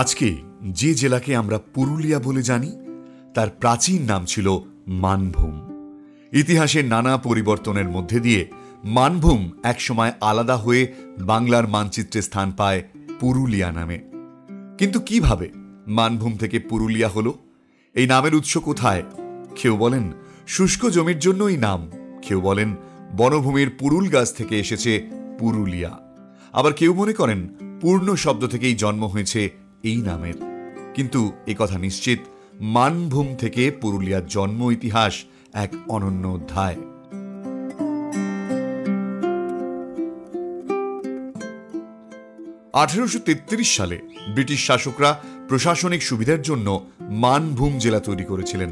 আজকে যে জেলাকে আমরা পুরুলিয়া বলে জানি তার প্রাচীন নাম ছিল মানভূম। ইতিহাসের নানা পরিবর্তনের মধ্যে দিয়ে মানভূম একসময় আলাদা হয়ে বাংলার মানচিত্রে স্থান পায় পুরুলিয়া নামে। কিন্তু কিভাবে মানভূম থেকে পুরুলিয়া হলো? এই নামের উৎস কোথায়? কেউ বলেন শুষ্ক জমির জন্য এই নাম, কেউ বলেন বনভূমির পুরুল গাছ থেকে এসেছে পুরুলিয়া, আবার কেউ মনে করেন পূর্ণ শব্দ থেকেই জন্ম হয়েছে এই নামের। কিন্তু একথা নিশ্চিত, মানভূম থেকে পুরুলিয়ার জন্ম ইতিহাস এক অনন্য অধ্যায়। (1833 সালে ব্রিটিশ শাসকরা প্রশাসনিক সুবিধার জন্য মানভূম জেলা তৈরি করেছিলেন।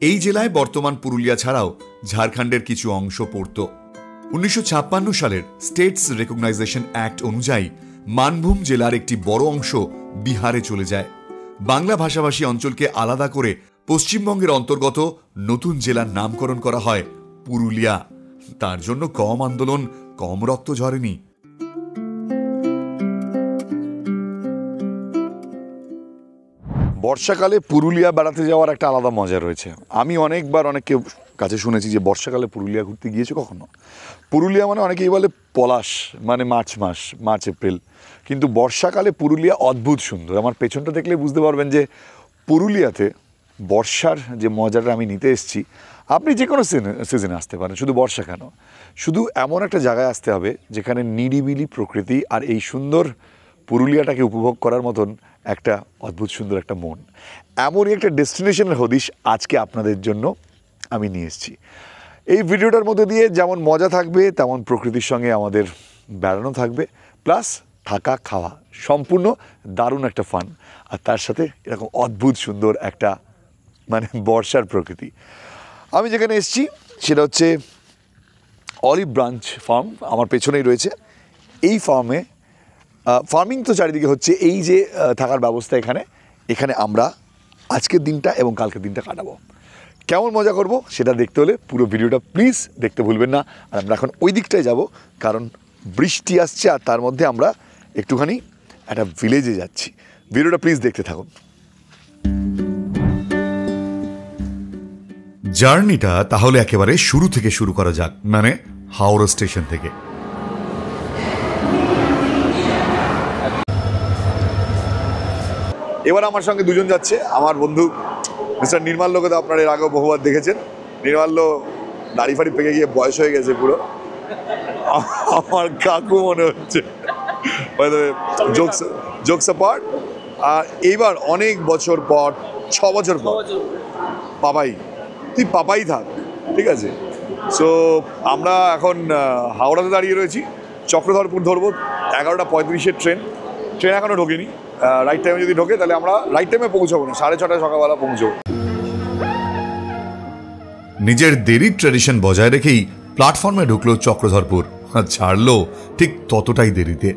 এই জেলায় বর্তমান পুরুলিয়া ছাড়াও ঝাড়খণ্ডের কিছু অংশ পড়ত। 1956 সালের স্টেটস রেকগনাইজেশন অ্যাক্ট অনুযায়ী মানভূম জেলার একটি বড় অংশ বিহারে চলে যায়। বাংলা ভাষাভাষী অঞ্চলকে আলাদা করে পশ্চিমবঙ্গের অন্তর্গত নতুন জেলার নামকরণ করা হয় পুরুলিয়া। তার জন্য কম আন্দোলন, কম রক্ত ঝরেনি। বর্ষাকালে পুরুলিয়া বেড়াতে যাওয়ার একটা আলাদা মজা রয়েছে। আমি অনেকবার অনেককে কাছে শুনেছি যে বর্ষাকালে পুরুলিয়া ঘুরতে গিয়েছো কখনো? পুরুলিয়া মানে অনেকেই বলে পলাশ, মানে মার্চ এপ্রিল, কিন্তু বর্ষাকালে পুরুলিয়া অদ্ভুত সুন্দর। আমার পেছনটা দেখলে বুঝতে পারবেন যে পুরুলিয়াতে বর্ষার যে মজাটা আমি নিতে এসেছি। আপনি যে কোনো সিজনে আসতে পারেন, শুধু বর্ষা কেন, শুধু এমন একটা জায়গায় আসতে হবে যেখানে নিরিবিলি প্রকৃতি আর এই সুন্দর পুরুলিয়াটাকে উপভোগ করার মতন একটা অদ্ভুত সুন্দর একটা মন। এমনই একটা ডেস্টিনেশনের হদিশ আজকে আপনাদের জন্য আমি নিয়ে এসেছি। এই ভিডিওটার মধ্যে দিয়ে যেমন মজা থাকবে, তেমন প্রকৃতির সঙ্গে আমাদের বেড়ানো থাকবে, প্লাস থাকা খাওয়া, সম্পূর্ণ দারুণ একটা ফান। আর তার সাথে এরকম অদ্ভুত সুন্দর একটা মানে বর্ষার প্রকৃতি। আমি যেখানে এসেছি সেটা হচ্ছে অলিভ ব্রাঞ্চ ফার্ম, আমার পেছনেই রয়েছে। এই ফার্মে ফার্মিং তো চারিদিকে হচ্ছে, এই যে থাকার ব্যবস্থা এখানে আমরা আজকের দিনটা এবং কালকের দিনটা কাটাবো। কেমন মজা করব সেটা দেখতে হলে পুরো ভিডিওটা প্লিজ দেখতে ভুলবেন না। আর আমরা এখন ওই দিকটায় যাব, কারণ বৃষ্টি আসছে আর তার মধ্যে আমরা একটুখানি একটা ভিলেজে যাচ্ছি। ভিডিওটা প্লিজ দেখতে থাকুন। জার্নিটা তাহলে একেবারে শুরু থেকে শুরু করা যাক, মানে হাওড়া স্টেশন থেকে। এবার আমার সঙ্গে দুজন যাচ্ছে, আমার বন্ধু মিস্টার নির্মাল্যকে তো আপনারা এর আগেও বহুবার দেখেছেন। নির্মাল্য দাড়ি ফাড়ি পেকে গিয়ে বয়স হয়ে গেছে পুরো, আমার কাকু মনে হচ্ছে। জোকস অ্যাপার্ট, আর এইবার অনেক বছর পর, 6 বছর পর পাপাই, তুই পাপাই থাক, ঠিক আছে? সো আমরা এখন হাওড়াতে দাঁড়িয়ে রয়েছি, চক্রধরপুর ধরবো। 11:35-এর ট্রেন এখনও ঢোকেনি। রাইট টাইমে যদি ঢোকে তাহলে আমরা রাইট টাইমে পৌঁছাবো না, 6:30 সকালবেলা পৌঁছবো। নিজের দেরির ট্র্যাডিশন বজায় রেখেই প্ল্যাটফর্মে ঢুকলো চক্রধরপুর, আর ছাড়লো ঠিক ততটাই দেরিতে।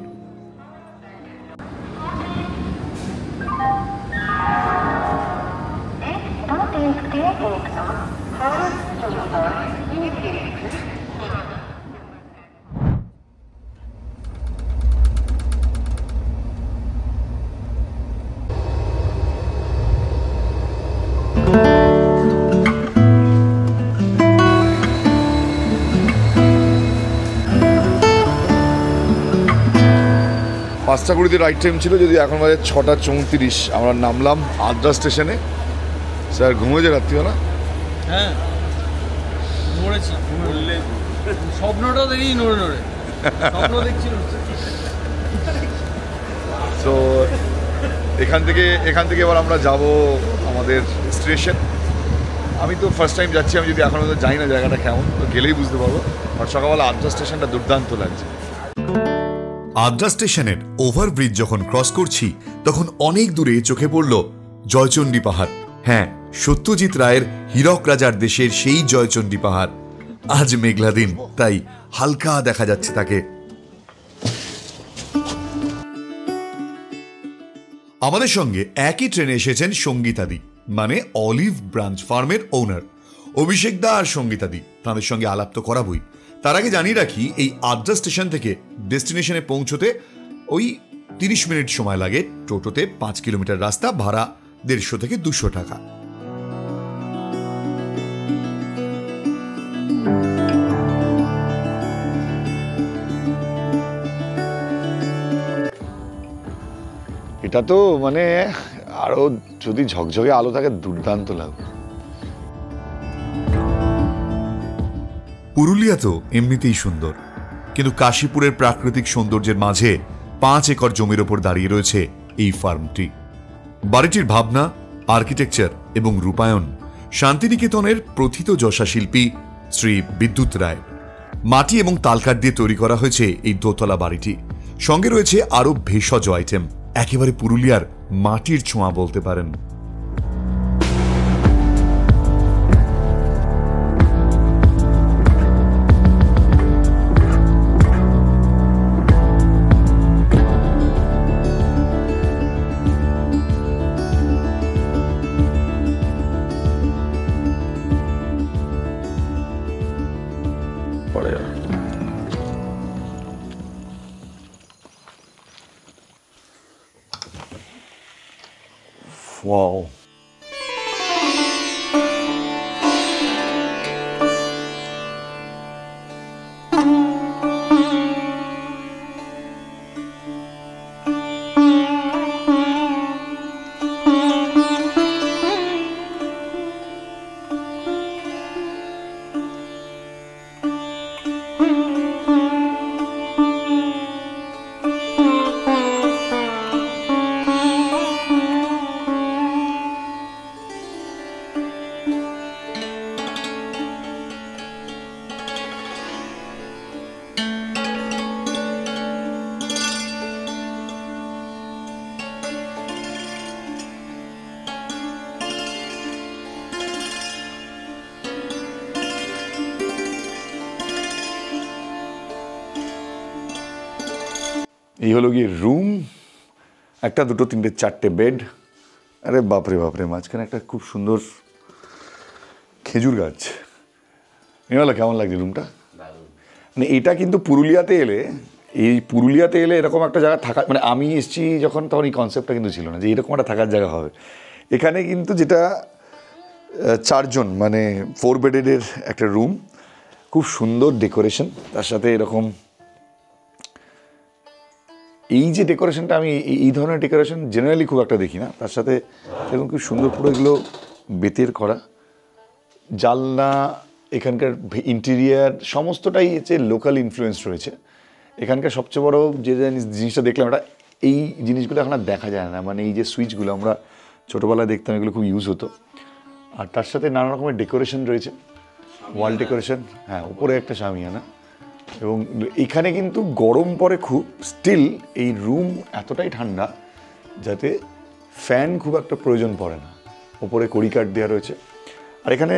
পাঁচটা কুড়িতে রাইট টাইম ছিল, যদি এখন বাজে 6:34। আমরা নামলাম আদ্রা স্টেশনে। স্যার ঘুমিয়েছে রাত্রিবেলা? হ্যাঁ, স্বপ্নটা দেখি নড়ে স্বপ্ন দেখছিল। তো এখান থেকে এবার আমরা যাব আমাদের স্টেশন। আমি তো ফার্স্ট টাইম যাচ্ছি, আমি যদি এখন জানি না জায়গাটা কেমন, তো গেলেই বুঝতে পারবো। আর সকালবেলা আদ্রা স্টেশনটা দুর্দান্ত লাগছে। আদ্রা স্টেশনের ওভারব্রিজ যখন ক্রস করছি তখন অনেক দূরে চোখে পড়ল জয়চণ্ডী পাহাড়। হ্যাঁ, সত্যজিৎ রায়ের হীরক রাজার দেশের সেই জয়চণ্ডী পাহাড়। আজ মেঘলা দিন, তাই হালকা দেখা যাচ্ছে তাকে। আমাদের সঙ্গে একই ট্রেনে এসেছেন সঙ্গীতাদি, মানে অলিভ ব্রাঞ্চ ফার্মের ওনার অভিষেক দা আর সঙ্গীতাদি। তাদের সঙ্গে আলাপ তো করাবই। তার আগে জানিয়ে রাখি, এই আদ্রা স্টেশন থেকে ডেস্টিনেশনে পৌঁছতে ওই 30 মিনিট সময় লাগে। টোটোতে 5 কিলোমিটার রাস্তা, ভাড়া 150 থেকে 200 টাকা। এটা তো মানে আরো যদি ঝকঝকে আলো থাকে দুর্দান্ত লাগবে। পুরুলিয়া তো এমনিতেই সুন্দর, কিন্তু কাশীপুরের প্রাকৃতিক সৌন্দর্যের মাঝে 5 একর জমির ওপর দাঁড়িয়ে রয়েছে এই ফার্মটি। বাড়িটির ভাবনা, আর্কিটেকচার এবং রূপায়ণ শান্তিনিকেতনের প্রথিতযশা শিল্পী শ্রী বিদ্যুৎ রায়। মাটি এবং তালকাঠ দিয়ে তৈরি করা হয়েছে এই দোতলা বাড়িটি। সঙ্গে রয়েছে আরো ভেষজ আইটেম। একেবারে পুরুলিয়ার মাটির ছোঁয়া বলতে পারেন। Wow. এই হলো গিয়ে রুম, একটা দুটো তিনটে চারটে বেড। আরে বাপরে বাপরে, মাঝখানে একটা খুব সুন্দর খেজুর গাছ। এগুলো কেমন লাগছে রুমটা? মানে এটা কিন্তু পুরুলিয়াতে এলে এরকম একটা জায়গা থাকা, মানে আমি এসেছি যখন তখন এই কনসেপ্টটা কিন্তু ছিল না যে এরকম একটা থাকার জায়গা হবে এখানে। কিন্তু যেটা 4 জন মানে 4 বেডের একটা রুম, খুব সুন্দর ডেকোরেশন, তার সাথে এরকম এই যে ডেকোরেশনটা, আমি এই ধরনের ডেকোরেশন জেনারেলি খুব একটা দেখি না। তার সাথে এরকম খুব সুন্দর পুরো এগুলো বেতের করা, জানলা, এখানকার ইন্টেরিয়ার সমস্তটাই হচ্ছে লোকাল ইনফ্লুয়েন্স রয়েছে। এখানকার সবচেয়ে বড় যে জিনিসটা দেখলাম, এটা এই জিনিসগুলো এখন আর দেখা যায় না। মানে এই যে সুইচগুলো আমরা ছোটোবেলায় দেখতাম, এগুলো খুব ইউজ হতো। আর তার সাথে নানা রকমের ডেকোরেশন রয়েছে, ওয়াল ডেকোরেশন, হ্যাঁ, উপরে একটা শামিয়ানা। এবং এখানে কিন্তু গরম পড়ে খুব, স্টিল এই রুম এতটাই ঠান্ডা যাতে ফ্যান খুব একটা প্রয়োজন পড়ে না। ওপরে কড়িকাঠ দেওয়া রয়েছে। আর এখানে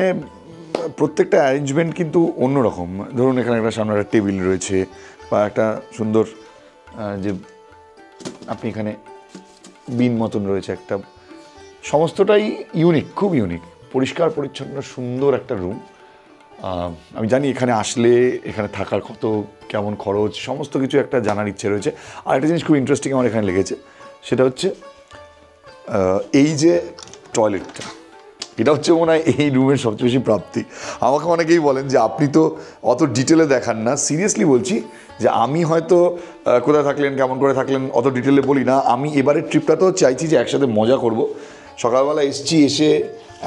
প্রত্যেকটা অ্যারেঞ্জমেন্ট কিন্তু অন্যরকম। ধরুন এখানে একটা সামনে একটা টেবিল রয়েছে, বা একটা সুন্দর যে আপনি এখানে বিন মতন রয়েছে একটা, সমস্তটাই ইউনিক, খুব ইউনিক, পরিষ্কার পরিচ্ছন্ন সুন্দর একটা রুম। আমি জানি এখানে আসলে এখানে থাকার কত কেমন খরচ, সমস্ত কিছু একটা জানার ইচ্ছে রয়েছে। আর একটা জিনিস খুব ইন্টারেস্টিং আমার এখানে লেগেছে, সেটা হচ্ছে এই যে টয়লেটটা, এটা হচ্ছে মনে হয় এই রুমের সবচেয়ে বেশি প্রাপ্তি। আমাকে অনেকেই বলেন যে আপনি তো অত ডিটেলে দেখান না। সিরিয়াসলি বলছি যে আমি হয়তো কোথায় থাকলেন, কেমন করে থাকলেন, অত ডিটেলে বলি না। আমি এবারের ট্রিপটাতেও চাইছি যে একসাথে মজা করব। সকালবেলা এসে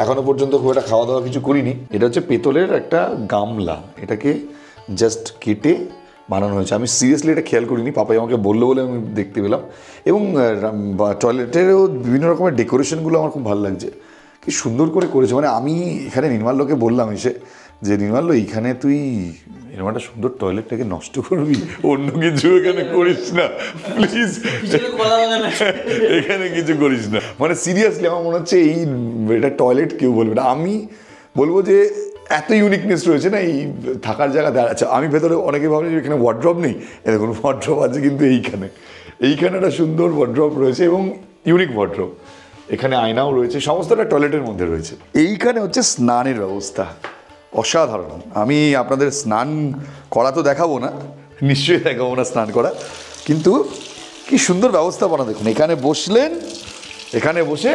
এখনও পর্যন্ত খুব একটা খাওয়া দাওয়া কিছু করিনি। এটা হচ্ছে পেতলের একটা গামলা, এটাকে জাস্ট কেটে বানানো হয়েছে। আমি সিরিয়াসলি এটা খেয়াল করিনি, পাপাই আমাকে বললো বলে আমি দেখতে পেলাম। এবং টয়লেটেরও বিভিন্ন রকমের ডেকোরেশনগুলো আমার খুব ভালো লাগছে, কি সুন্দর করে করেছে। মানে আমি এখানে নির্মাল্যকে বললাম এসে যে নির্মাল্য, এইখানে তুই এরকম একটা সুন্দর টয়লেটটাকে নষ্ট করবি, অন্য কিছু এখানে করিস না প্লিজ, এখানে কিছু করিস না। মানে সিরিয়াসলি আমার মনে হচ্ছে এটা টয়লেট কেউ বলবে না, আমি বলবো যে এত ইউনিকনেস রয়েছে না এই থাকার জায়গা। আচ্ছা, আমি ভেতরে অনেকে ভাবছি যে এখানে ওয়ার্ড্রপ নেই, দেখুন ওয়ার্ড্রপ আছে, কিন্তু এইখানে একটা সুন্দর ওয়ার্ড্রপ রয়েছে এবং ইউনিক ওয়ার্ড্রপ। এখানে আয়নাও রয়েছে, সমস্তটা টয়লেটের মধ্যে রয়েছে। এইখানে হচ্ছে স্নানের ব্যবস্থা অসাধারণ। আমি আপনাদের স্নান করা তো দেখাবো না, নিশ্চয়ই দেখাবো না স্নান করা, কিন্তু কি সুন্দর ব্যবস্থাপনা দেখুন, এখানে বসলেন, এখানে বসে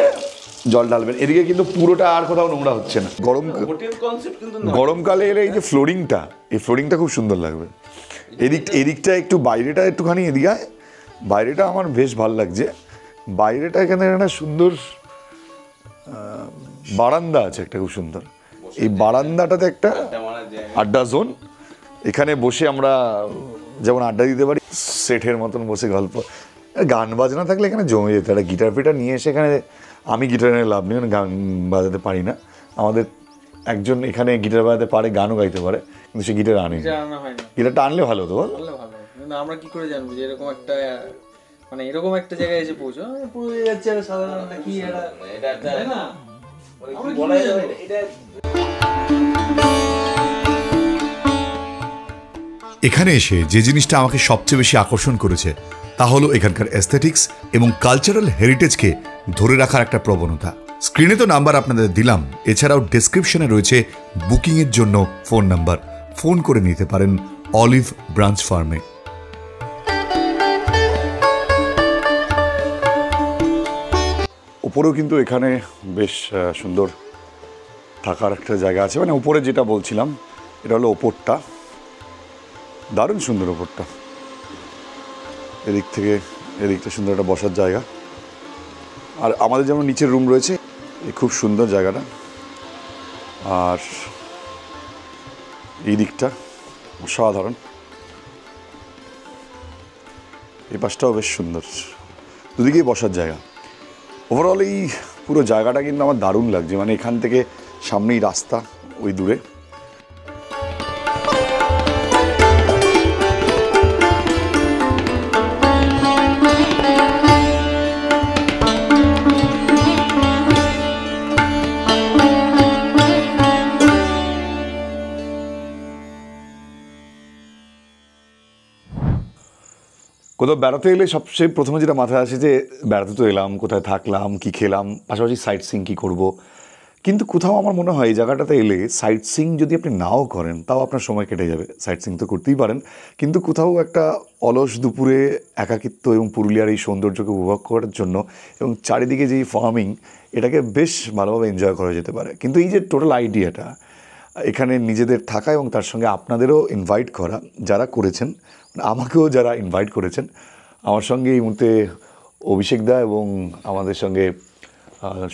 জল ঢালবেন, এদিকে কিন্তু পুরোটা আর কোথাও নোংরা হচ্ছে না। গরমকালে এলে এই যে ফ্লোরিংটা, এই ফ্লোরিংটা খুব সুন্দর লাগবে। এদিকটা একটু, বাইরেটা একটুখানি এদিকে, বাইরেটা আমার বেশ ভালো লাগছে। বাইরেটা এখানে একটা সুন্দর বারান্দা আছে, একটা খুব সুন্দর। এই বারান্দাটাতে একটা আড্ডা জোন, এখানে বসে আমরা যেমন আড্ডা দিতে পারি, সেটের মতন বসে গল্প। গান বাজনা থাকলে এখানে জমে যেত। একটা গিটার ফিটার নিয়ে এসে এখানে, আমি গিটার নিয়ে লাভ নেই, গান বাজাতে পারি না। আমাদের একজন এখানে গিটার বাজাতে পারে, গানও গাইতে পারে, কিন্তু সে গিটার আনে। গিটারটা আনলে ভালো হতো বল। আমরা কি করে জানবো যে এরকম একটা, মানে এরকম একটা জায়গায় এসে পৌঁছো পুরো যাচ্ছে সাধারণ কি এটা না এখানে এসে যে জিনিসটা আমাকে সবচেয়ে বেশি আকর্ষণ করেছে তা হলো এখানকার অ্যাস্থেটিক্স এবং কালচারাল হেরিটেজকে ধরে রাখার একটা প্রবণতা। স্ক্রিনে তো নাম্বার আপনাদের দিলাম, এছাড়াও ডেসক্রিপশনে রয়েছে বুকিংয়ের জন্য ফোন নাম্বার, ফোন করে নিতে পারেন অলিভ ব্রাঞ্চ ফার্মে। উপরেও কিন্তু এখানে বেশ সুন্দর থাকার একটা জায়গা আছে, মানে উপরে যেটা বলছিলাম এটা হলো ওপরটা, দারুণ সুন্দর ওপরটা। এদিক থেকে এদিকটা সুন্দর একটা বসার জায়গা। আর আমাদের যেমন নিচের রুম রয়েছে, এই খুব সুন্দর জায়গাটা। আর এই দিকটা অসাধারণ, এই পাশটাও বেশ সুন্দর, দুদিকেই বসার জায়গা। ওভারঅল এই পুরো জায়গাটা কিন্তু আমার দারুণ লাগছে, মানে এখান থেকে সামনেই রাস্তা, ওই দূরে। কোথাও বেড়াতে এলে সবচেয়ে প্রথমে যেটা মাথায় আসে যে বেড়াতে তো এলাম, কোথায় থাকলাম, কি খেলাম, পাশাপাশি সাইট সিইং কী করবো। কিন্তু কোথাও আমার মনে হয় এই জায়গাটাতে এলে সাইট সিইং যদি আপনি নাও করেন তাও আপনার সময় কেটে যাবে। সাইট সিইং তো করতেই পারেন, কিন্তু কোথাও একটা অলস দুপুরে একাকিত্ব এবং পুরুলিয়ার এই সৌন্দর্যকে উপভোগ করার জন্য এবং চারিদিকে যেই ফার্মিং, এটাকে বেশ ভালোভাবে এনজয় করা যেতে পারে। কিন্তু এই যে টোটাল আইডিয়াটা, এখানে নিজেদের থাকা এবং তার সঙ্গে আপনাদেরও ইনভাইট করা, যারা করেছেন, আমাকেও যারা ইনভাইট করেছেন, আমার সঙ্গে এই মুহূর্তে অভিষেক দা এবং আমাদের সঙ্গে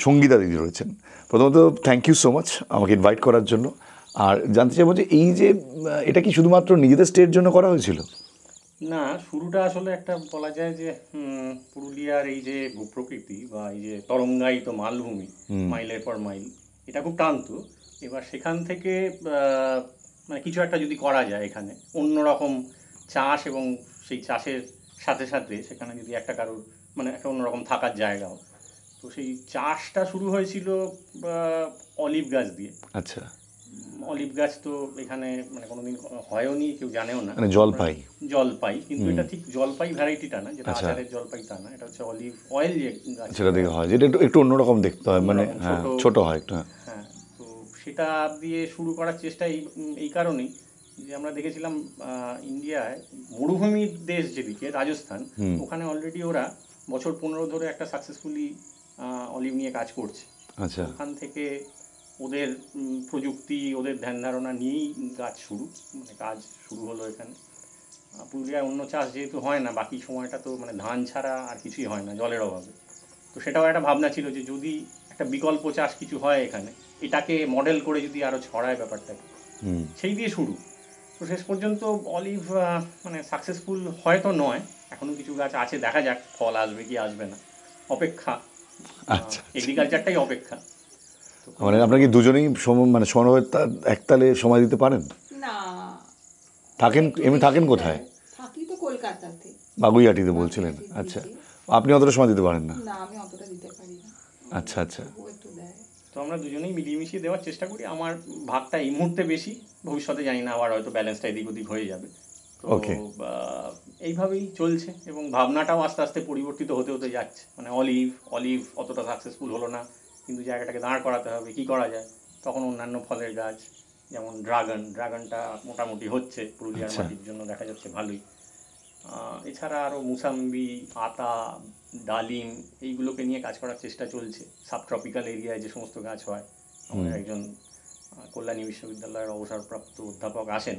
সঙ্গীতা দিদি রয়েছেন। প্রথমত থ্যাংক ইউ সো মাচ আমাকে ইনভাইট করার জন্য। আর জানতে চাইবো যে এই যে এটা কি শুধুমাত্র নিজেদের স্টের জন্য করা হয়েছিল? না, শুরুটা আসলে একটা বলা যায় যে পুরুলিয়ার এই যে ভূপ্রকৃতি বা এই যে তরঙ্গায়িত মালভূমি, মাইলের পর মাইল, এটা খুব টানতো। এবার সেখান থেকে মানে কিছু একটা যদি করা যায় এখানে, অন্যরকম চাষ এবং সেই চাষের সাথে সাথে সেখানে যদি একটা কারোর মানে একটা অন্যরকম থাকার জায়গাও, তো সেই চাষটা শুরু হয়েছিল অলিভ গাছ দিয়ে। আচ্ছা, অলিভ গাছ তো এখানে মানে কোনোদিন হয়ও নি, কেউ জানেও না। মানে জলপাই, কিন্তু এটা ঠিক জলপাই ভ্যারাইটিটা না, যেটা আচারের জলপাই তা না, এটা হচ্ছে অলিভ অয়েল যে গাছ, সেটা দেখে হয়, যেটা একটু অন্যরকম দেখতে হয়, মানে ছোট হয় একটু। হ্যাঁ, তো সেটা দিয়ে শুরু করার চেষ্টা এই কারণেই যে আমরা দেখেছিলাম ইন্ডিয়ায় মরুভূমির দেশ যেদিকে রাজস্থান, ওখানে অলরেডি ওরা বছর 15 ধরে একটা সাকসেসফুলি অলিভ নিয়ে কাজ করছে। আচ্ছা, ওখান থেকে ওদের প্রযুক্তি, ওদের ধ্যান ধারণা নিয়েই কাজ শুরু হলো এখানে। পুরুলিয়ায় অন্য চাষ যেহেতু হয় না, বাকি সময়টা তো মানে ধান ছাড়া আর কিছুই হয় না জলের অভাবে, তো সেটাও একটা ভাবনা ছিল যে যদি একটা বিকল্প চাষ কিছু হয় এখানে, এটাকে মডেল করে যদি আরও ছড়ায় ব্যাপারটাকে, সেই দিয়ে শুরু। তো শেষ পর্যন্ত অলিভ মানে সাকসেসফুল হয়তো নয়, এখনও কিছু গাছ আছে, দেখা যাক ফল আসবে কি আসবে না, অপেক্ষা। আচ্ছা, এগ্রিকালচারটাই অপেক্ষা। মানে আপনারা কি দুজনেই মানে সমানভাবে একতালে সময় দিতে পারেন? না, এমনি থাকেন কোথায়? থাকি তো কলকাতাতে, বাগুইআটিতে বলছিলেন। আচ্ছা, আপনি অতটা সময় দিতে পারেন না? না, আমি অতটা দিতে পারি না। আচ্ছা আচ্ছা, ও একটু দেয়। তো আমরা দুজনেই মিলিয়ে মিশিয়ে দেওয়ার চেষ্টা করি। আমার ভাগটা এই মুহূর্তে বেশি, ভবিষ্যতে জানি না, আবার হয়তো ব্যালেন্সটা এদিক ওদিক হয়ে যাবে। তো এইভাবেই চলছে এবং ভাবনাটাও আস্তে আস্তে পরিবর্তিত হতে হতে যাচ্ছে। মানে অলিভ অতটা সাকসেসফুল হলো না, কিন্তু জায়গাটাকে দাঁড় করাতে হবে, কি করা যায়। তখন অন্যান্য ফলের গাছ যেমন ড্রাগনটা মোটামুটি হচ্ছে পুরুলিয়ার মাটির জন্য, দেখা যাচ্ছে ভালোই। এছাড়া আরও মুসাম্বি, আতা, ডালিম এইগুলোকে নিয়ে কাজ করার চেষ্টা চলছে। সাবট্রপিক্যাল এরিয়ায় যে সমস্ত গাছ হয়, আমাদের একজন কল্যাণী বিশ্ববিদ্যালয়ের অবসরপ্রাপ্ত অধ্যাপক আসেন,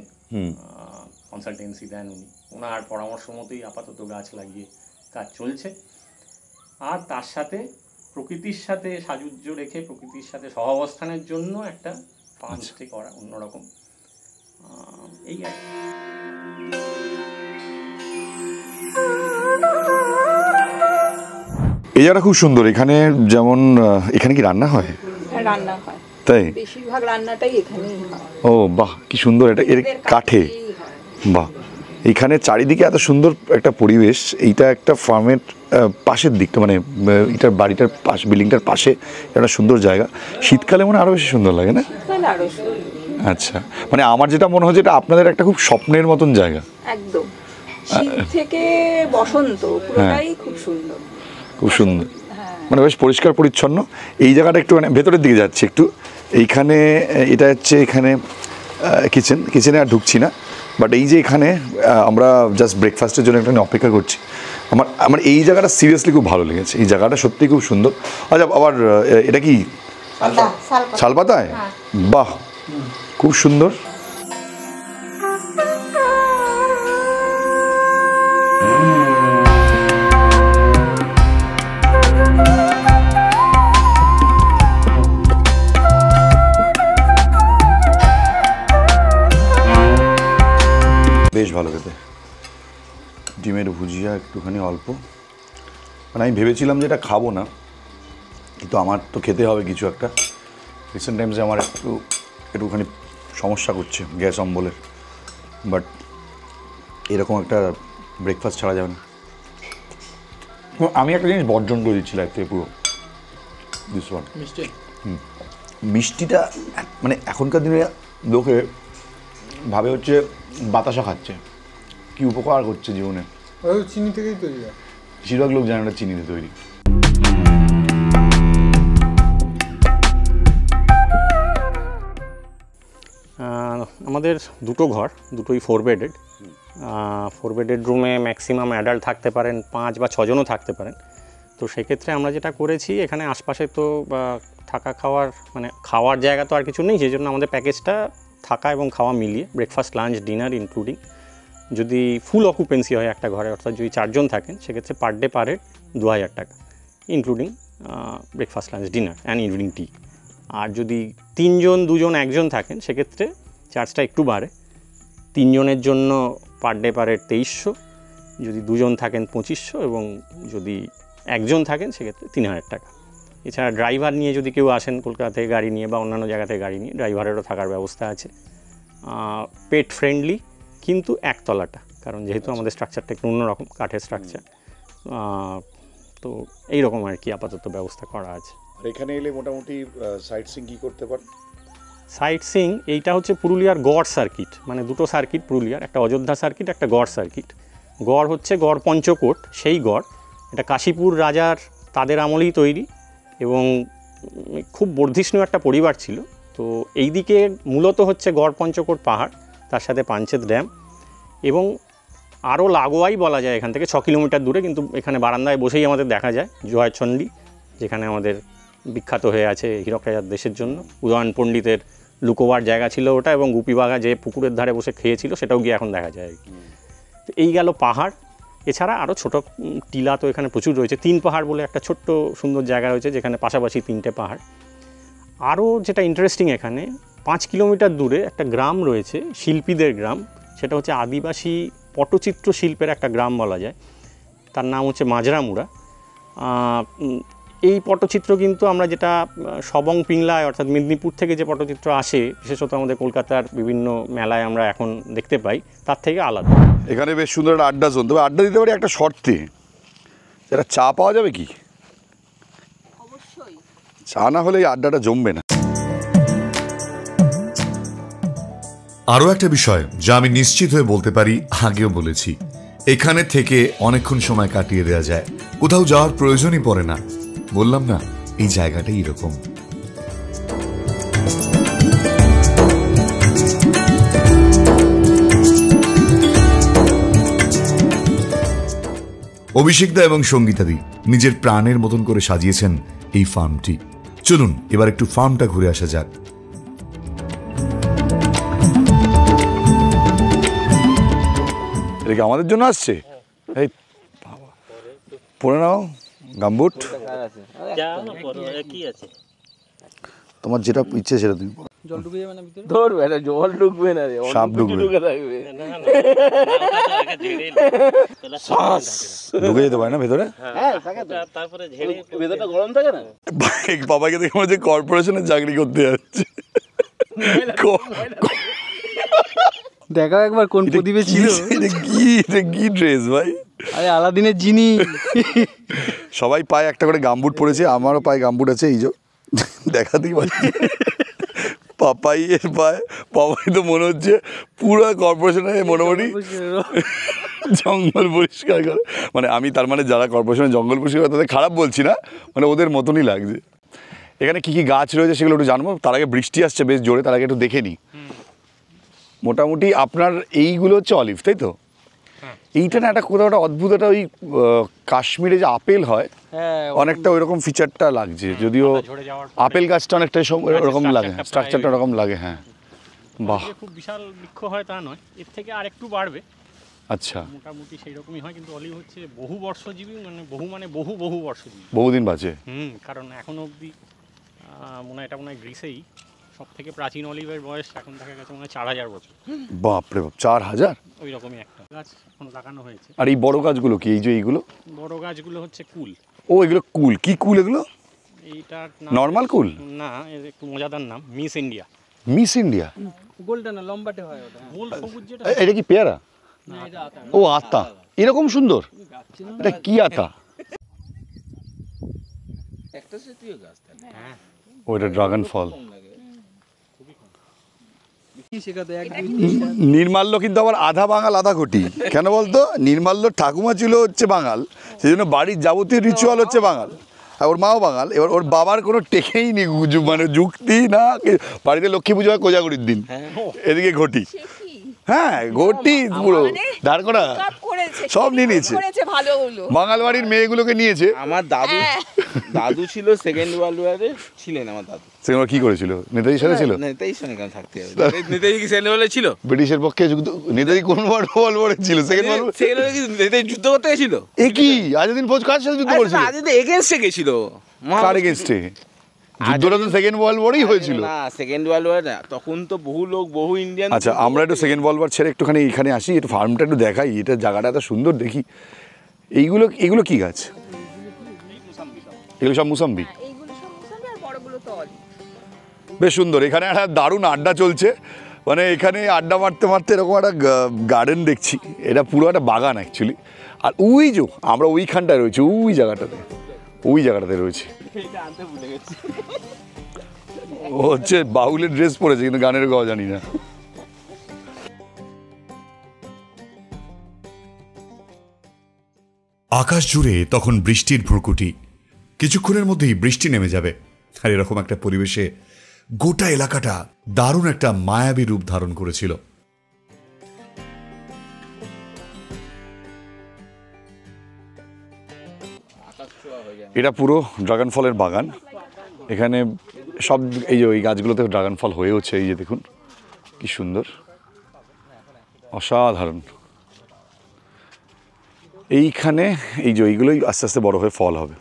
কনসালটেন্সি দেন উনি, ওনার পরামর্শ মতোই আপাতত গাছ লাগিয়ে কাজ চলছে। আর তার সাথে প্রকৃতির সাথে সাযুজ্য রেখে প্রকৃতির সাথে সহাবস্থানের জন্য একটা ফার্ম স্টে করা অন্যরকম, এই আর কি। এই জায়গাটা খুব সুন্দর। এখানে যেমন এখানে কি রান্না হয়? রান্না হয়, তাই বেশিরভাগ রান্নাটাই এখানেই হয়। ও বাহ, কি সুন্দর! এটা এর কাঠে, বাহ। এখানে চারিদিকে এত সুন্দর একটা পরিবেশ। এইটা একটা ফার্মের পাশের দিকটা, মানে এটার বাড়িটার পাশ, বিল্ডিংটার পাশে একটা সুন্দর জায়গা। শীতকালে মনে আরও বেশি সুন্দর লাগে না? আচ্ছা, মানে আমার যেটা মনে হচ্ছে এটা আপনাদের একটা খুব স্বপ্নের মতন জায়গা। একদম, শীত থেকে বসন্ত পুরোটাই খুব সুন্দর, খুব সুন্দর, মানে বেশ পরিষ্কার পরিচ্ছন্ন। এই জায়গাটা একটু মানে ভেতরের দিকে যাচ্ছে একটু। এইখানে এটা হচ্ছে এখানে কিচেনে আর ঢুকছি না, বাট এই যে এখানে আমরা জাস্ট ব্রেকফাস্টের জন্য এখানে অপেক্ষা করছি। আমার এই জায়গাটা সিরিয়াসলি খুব ভালো লেগেছে। এই জায়গাটা সত্যিই খুব সুন্দর। আচ্ছা, আবার এটা কি শালপাতায়? বাহ, খুব সুন্দর। বেশ ভালো খেতে। ডিমের ভুজিয়া একটুখানি অল্প, মানে আমি ভেবেছিলাম যে এটা খাবো না, কিন্তু আমার তো খেতে হবে কিছু একটা। রিসেন্ট টাইমসে আমার একটুখানি সমস্যা করছে গ্যাস অম্বলের, বাট এরকম একটা ব্রেকফাস্ট ছাড়া যাবে না। আমি একটা জিনিস বর্জন করে দিচ্ছি লাইফ থেকে পুরো, দিস ওয়ান মিষ্টি। মিষ্টিটা মানে এখনকার দিনে লোকে ভাবে হচ্ছে বাতাসা খাচ্ছে, কি উপকার করছে জীবনে। চিনি থেকেই তৈরি, বেশিরভাগ লোক জানে ওটা চিনিতে তৈরি। আমাদের দুটো ঘর, দুটোই 4 বেডেড। 4 বেডেড রুমে ম্যাক্সিমাম অ্যাডাল্ট থাকতে পারেন 5 বা 6 জনও থাকতে পারেন। তো সেক্ষেত্রে আমরা যেটা করেছি, এখানে আশপাশে তো থাকা খাওয়ার মানে খাওয়ার জায়গা তো আর কিছু নেই, সেই জন্য আমাদের প্যাকেজটা থাকা এবং খাওয়া মিলিয়ে ব্রেকফাস্ট, লাঞ্চ, ডিনার ইনক্লুডিং, যদি ফুল অকুপেন্সি হয় একটা ঘরে, অর্থাৎ যদি 4 জন থাকেন, সেক্ষেত্রে পার ডে পার হেড 2000 টাকা, including breakfast, lunch, dinner and evening tea. আর যদি 3 জন, 2 জন, 1 জন থাকেন, সেক্ষেত্রে চার্জটা একটু বাড়ে। 3 জনের জন্য পার ডে পার হেড 2300, যদি 2 জন থাকেন 2500, এবং যদি 1 জন থাকেন সেক্ষেত্রে 3000 টাকা। এছাড়া ড্রাইভার নিয়ে যদি কেউ আসেন কলকাতা থেকে গাড়ি নিয়ে বা অন্যান্য জায়গা থেকে গাড়ি নিয়ে, ড্রাইভারেরও থাকার ব্যবস্থা আছে। পেট ফ্রেন্ডলি, কিন্তু একতলাটা, কারণ যেহেতু আমাদের স্ট্রাকচারটা একটু অন্যরকম, কাঠের স্ট্রাকচার, তো এইরকম আর কি আপাতত ব্যবস্থা করা আছে। আর এখানে এলে মোটামুটি সাইট সিং কী করতে পারেন? সাইট সিং এইটা হচ্ছে পুরুলিয়ার গড় সার্কিট, মানে দুটো সার্কিট পুরুলিয়ার, একটা অযোধ্যা সার্কিট, একটা গড় সার্কিট। গড় হচ্ছে গড় পঞ্চকোট, সেই গড়, এটা কাশীপুর রাজার তাদের আমলেই তৈরি এবং খুব বর্ধিষ্ণু একটা পরিবার ছিল। তো এই দিকে মূলত হচ্ছে গড় পঞ্চকোট পাহাড়, তার সাথে পাঞ্চেত ড্যাম, এবং আরও লাগোয়াই বলা যায় এখান থেকে 6 কিলোমিটার দূরে, কিন্তু এখানে বারান্দায় বসেই আমাদের দেখা যায় জয়চণ্ডী, যেখানে আমাদের বিখ্যাত হয়ে আছে হীরক রাজার দেশের জন্য। উদয়ন পণ্ডিতের লুকোবার জায়গা ছিল ওটা, এবং গুপিবাঘা যে পুকুরের ধারে বসে খেয়েছিল সেটাও গিয়ে এখন দেখা যায়। তো এই গেল পাহাড়। এছাড়া আরও ছোটো টিলা তো এখানে প্রচুর রয়েছে। 3 পাহাড় বলে একটা ছোট্ট সুন্দর জায়গা রয়েছে, যেখানে পাশাপাশি 3টে পাহাড়। আরও যেটা ইন্টারেস্টিং, এখানে 5 কিলোমিটার দূরে একটা গ্রাম রয়েছে, শিল্পীদের গ্রাম, সেটা হচ্ছে আদিবাসী পটচিত্র শিল্পের একটা গ্রাম বলা যায়, তার নাম হচ্ছে মাজরামুড়া। এই পটচিত্র কিন্তু আমরা যেটা সবং পিংলায়, অর্থাৎ মেদিনীপুর থেকে যে পটচিত্র আসে, বিশেষত আমাদের কলকাতার বিভিন্ন মেলায় আমরা এখন দেখতে পাই, তার থেকে আলাদা। এখানে বেশ সুন্দর একটা আড্ডা জোন, তবে আড্ডা দিতে পারি একটা শর্তে, যেটা চা পাওয়া যাবে কি? অবশ্যই চা না হলে এই আড্ডাটা জমবে না। আরও একটা বিষয় যা আমি নিশ্চিত হয়ে বলতে পারি, আগেও বলেছি, এখানে থেকে অনেকক্ষণ সময় কাটিয়ে দেওয়া যায়, কোথাও যাওয়ার প্রয়োজনই পড়ে না। বললাম না, এই জায়গাটাই এরকম। অভিষেকদা এবং সঙ্গীতাদি নিজের প্রাণের মতন করে সাজিয়েছেন এই ফার্মটি। চলুন এবার একটু ফার্মটা ঘুরে আসা যাক। এটা কি আমাদের জন্য আসছে? এই বাবা, পরে নাও গামবুট, তোমার যেটা ইচ্ছে সেটা তুমি পরো। জল ঢুকে যাবে না ভিতরে? ধরবে এটা, জল ঢুকবে না রে, সাপ ঢুকবে, ঢুকে থাকবে, ঢুকে যেতে পারে না ভেতরে। তারপরে ঝেড়ে ভেতরটা গরম থাকে না। বাবাকে দেখে মনে হচ্ছে কর্পোরেশনে চাকরি করতে যাচ্ছে। দেখাও একবার কোন প্রদীপে ছিল। এটা কি ড্রেস ভাই? আরে আলাদিনের জিনি। সবাই পায়ে একটা করে গামবুট পরেছে, আমারও পায়ে গামবুট আছে, এই যে দেখাতেই পাচ্ছি। পাপাইয়ের পায়ে, পাপাই তো মনে হচ্ছে পুরো কর্পোরেশনে মোটামুটি জঙ্গল পরিষ্কার করে। মানে আমি তার মানে যারা কর্পোরেশনে জঙ্গল পরিষ্কার করে তাদের খারাপ বলছি না, মানে ওদের মতনই লাগছে। এখানে কী কী গাছ রয়েছে সেগুলো একটু জানবো। তার আগে বৃষ্টি আসছে বেশ জোরে, তার আগে একটু দেখে নিই। মোটামুটি আপনার এইগুলো হচ্ছে অলিভ, তাই তো? এইটা না একটা কোথাও একটা অদ্ভুত একটা ওই কাশ্মীরে যে আপেল হয় অনেকটা ওই রকম ফিচারটা লাগছে, যদিও আপেল গাছটা অনেকটা ওরকম লাগে, স্ট্রাকচারটা ওরকম লাগে। হ্যাঁ, বাহ, খুব বিশাল বৃক্ষ হয় তা নয়, এর থেকে আর একটু বাড়বে। আচ্ছা, মোটামুটি সেই রকমই হয়, কিন্তু অলিভ হচ্ছে বহু বর্ষজীবী, মানে বহু বর্ষজীবী, বহুদিন বাঁচে। কারণ এখনো অবধি মনে হয় এটা মনে হয় গ্রিসেই সব থেকে প্রাচীন অলিভের বয়স এখন দেখা গেছে মনে হয় 4000 বছর। বাপরে বাপ, 4000! ওই রকমই একটা গাছ এখন লাগানো হয়েছে। আর এই বড় গাছগুলো কি? এই যে এইগুলো বড় গাছগুলো হচ্ছে কুল। ও, এগুলো কুল? কি কুল এগুলো? এইটার নর্মাল কুল না, এর একটু মজাদার নাম মিস ইন্ডিয়া। Miss India? গোলটা না, লম্বাটে হয় ওটা। গোল সবুজ যেটা। এটা কি পেয়ারা? ও আতা, এরকম সুন্দর। এটা কি আতা? একটা জাতীয় গাছ। হ্যাঁ, ওইটা ড্রাগন ফল। শেখাতে নির্মাল্য কিন্তু আবার আধা বাঙাল আধা ঘটি। কেন বলতো? নির্মাল্য ঠাকুমা ছিল হচ্ছে বাঙাল, সেই জন্য বাড়ির যাবতীয় রিচুয়াল হচ্ছে বাঙাল, আর ওর মাও বাঙাল। এবার ওর বাবার কোনো টেকেই নেই, মানে যুক্তি না। বাড়িতে লক্ষ্মী পুজো হয় কোজাগরির দিন, এদিকে ঘটি। হ্যাঁ, ঘটি পুরো দাঁড় করা সব নিয়ে নিয়েছে। বাঙাল বাড়ির মেয়েগুলোকে নিয়েছে। আমার দাদু ছিল সেকেন্ড ওয়ার্ল্ড ওয়ারে, ছিলেন আমার দাদু। সেখানে কি করেছিল? নেতাজির সাথে ছিল? নেতাজির সঙ্গে কেন থাকতে হবে? নেতাজি কি সেকেন্ড ওয়ার্ল্ডে ছিল? ব্রিটিশের পক্ষে যুদ্ধ। নেতাজি কোন ওয়ার্ল্ড ওয়ারে ছিল? সেকেন্ড ওয়ার্ল্ড ওয়ারে কি নেতাজি যুদ্ধ করতে গেছিল? এ কি আজাদিন ফৌজ কার সাথে যুদ্ধ করেছিল? আজাদিন এগেইনস্টে গেছিল। কার এগেইনস্টে? যুদ্ধটা তো সেকেন্ড ওয়ার্ল্ড ওয়ারেই হয়েছিল। না, সেকেন্ড ওয়ার্ল্ড ওয়ার না, তখন তো বহু লোক, বহু ইন্ডিয়ান। আচ্ছা, আমরা একটু সেকেন্ড ওয়ার্ল্ড ওয়ার ছেড়ে একটুখানি এখানে আসি, একটু ফার্মটা একটু দেখাই। এটা জায়গাটা এত সুন্দর দেখি। এগুলো কি গাছ? এগুলো সব মুসাম্বি। বেশ সুন্দর। এখানে একটা দারুণ আড্ডা চলছে, মানে এখানে আড্ডা মারতে মারতে এরকম একটা গার্ডেন দেখছি। এটা পুরো একটা বাগান অ্যাকচুয়ালি। আর ওই যে আমরা ওইখানটায় রয়েছি, ওই জায়গাটাতে রয়েছে। ও হচ্ছে বাউলের ড্রেস পরেছে, কিন্তু গানের গাওয়া জানি না। আকাশ জুড়ে তখন বৃষ্টির ভ্রুকুটি। কিছুক্ষণের মধ্যেই বৃষ্টি নেমে যাবে, আর এরকম একটা পরিবেশে গোটা এলাকাটা দারুণ একটা মায়াবী রূপ ধারণ করেছিল। এটা পুরো ড্রাগন ফলের বাগান। এখানে সব এই যে ওই গাছগুলোতে ড্রাগন ফল হয়ে হচ্ছে, এই যে দেখুন কি সুন্দর, অসাধারণ। এইখানে এই যে এইগুলোই আস্তে আস্তে বড় হয়ে ফল হবে।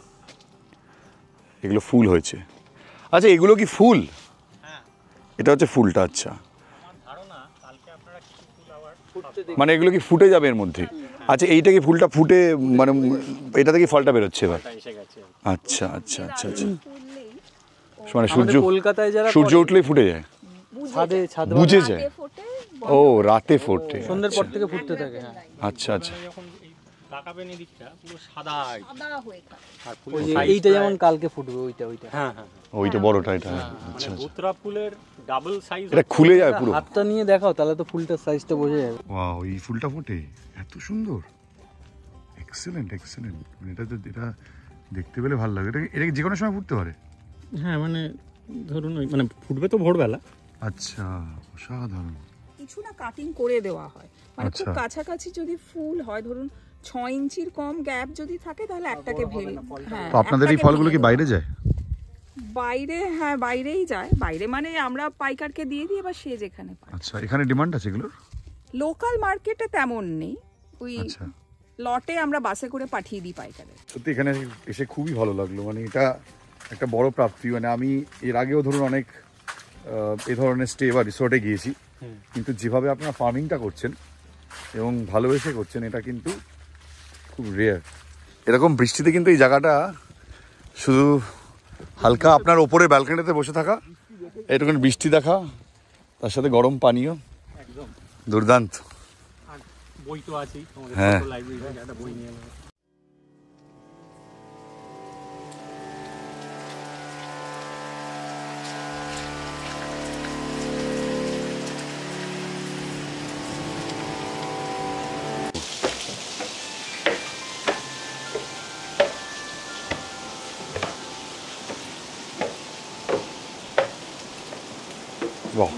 এগুলো ফুল হয়েছে। আচ্ছা, এগুলো কি ফুল? এটা হচ্ছে ফুলটা। আচ্ছা, মানে এগুলো কি ফুটে যাবে এর মধ্যে? আচ্ছা, এইটা কি ফুলটা ফুটে, মানে এটা থেকে ফলটা বেরোচ্ছে এবার? আচ্ছা আচ্ছা আচ্ছা আচ্ছা, মানে কলকাতায় যারা সূর্য উঠলেই ফুটে যায়, বুঝে যায়। ও, রাতে ফোটে, সন্ধ্যের পর থেকে ফুটতে থাকে। আচ্ছা আচ্ছা। তাকাবেন এদিকটা পুরো সাদা হয়ে থাকে, আর ফুল এইটা যেমন কালকে ফুটবে, ওইটা। হ্যাঁ, ওইটা বড়টা, এটা। আচ্ছা, গোত্রা ফুলের ডাবল সাইজ। এটা খুলে যায় পুরো। হাতটা নিয়ে দেখাও, তাহলে তো ফুলটার সাইজটা বোঝা যাবে। ওয়াও, এই ফুলটা ফোটে এত সুন্দর, এক্সেলেন্ট। এটা দেখতে পেলে ভালো লাগে। এটা যে কোনো সময় ফুটতে পারে? হ্যাঁ, মানে ধরুন মানে ফুটবে তো ভোরবেলা। আচ্ছা, অসাধারণ। কিছু না কাটিং করে দেওয়া হয়, মানে খুব কাছাকাছি যদি ফুল হয়, ধরুন 6 ইঞ্চির কম গ্যাপ যদি থাকে তাহলে একটাকে ভেঙে, হ্যাঁ। তো আপনাদের এই ফলগুলো কি বাইরে যায়? বাইরে, হ্যাঁ বাইরেই যায়। বাইরে মানে আমরা পাইকারকে দিয়ে দিই, এবার সে যেখানে পায়। আচ্ছা, এখানে ডিমান্ড আছে এগুলোর? লোকাল মার্কেটে তেমন নেই, ওই আচ্ছা, লটে আমরা বাসে করে পাঠিয়ে দিই পাইকারে। সত্যি এখানে এসে খুবই ভালো লাগলো, মানে এটা একটা বড় প্রাপ্তি। মানে আমি এর আগেও ধরুন অনেক এই ধরনের স্টে বা রিসোর্টে গিয়েছি, কিন্তু যেভাবে আপনারা ফার্মিংটা করছেন এবং ভালোবেসে করছেন, এটা কিন্তু খুব রেয়ার। এরকম বৃষ্টিতে কিন্তু এই জায়গাটা শুধু হালকা আপনার ওপরে ব্যালকনিতে বসে থাকা, এটুকুন বৃষ্টি দেখা, তার সাথে গরম পানীয়, একদম দুর্দান্ত। বই তো আছেই, হ্যাঁ। লাইব্রেরি থেকে একটা বই নিয়ে নেবো। বাহ,